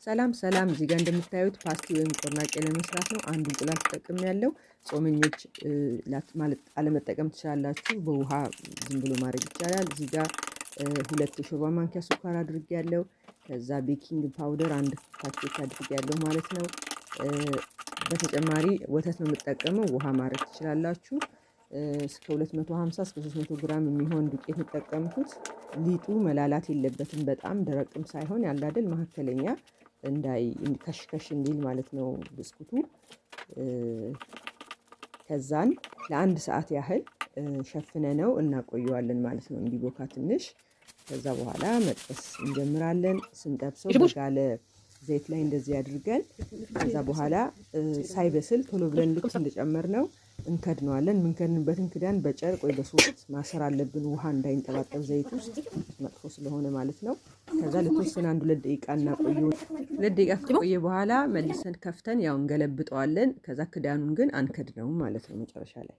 ሰላም ሰላም እዚህ ጋር እንደምታዩት ፓስቲ ወይም ቆርናቄ ለመስራት ነው። አንድ እንቁላል ተጠቅሜያለሁ። ጾመኞች ማለት አለመጠቀም ትችላላችሁ። በውሃ ዝም ብሎ ማድረግ ይቻላል። እዚህ ጋር 2 የሾርባ ማንኪያ ስኳር አድርጌያለሁ። ከዛ ቤኪንግ ፓውደር 1 ፓኬት አድርጌያለሁ ማለት ነው። በተጨማሪ ወተት ነው የምጠቀመው። ውሃ ማድረግ ትችላላችሁ። እስከ 250 እስከ 300 ግራም የሚሆን ዱቄት ተጠቀምኩት። ሊጡ መላላት የለበትም። በጣም ደረቅም ሳይሆን ያለ አይደል መካከለኛ እንዳይ ከሽከሽ እንዲል ማለት ነው ብስኩቱ። ከዛን ለ1 ሰዓት ያህል ሸፍነነው እናቆየዋለን ማለት ነው እንዲቦካ ትንሽ። ከዛ በኋላ መጥበስ እንጀምራለን። ስንጠብሰው በጋለ ዘይት ላይ እንደዚህ አድርገን ከዛ በኋላ ሳይበስል ቶሎ ብለን ልክ እንደጨመርነው እንከድነዋለን። ምንከድንበትን ክዳን በጨርቅ ወይ በሶፍት ማሰር አለብን፣ ውሃ እንዳይንጠባጠብ ዘይት ውስጥ መጥፎ ስለሆነ ማለት ነው። ከዛ ለተወሰነ 1-2 ደቂቃ እናቆየው። 2 ደቂቃ ከቆየ በኋላ መልሰን ከፍተን ያው እንገለብጠዋለን። ከዛ ክዳኑን ግን አንከድነውም ማለት ነው መጨረሻ ላይ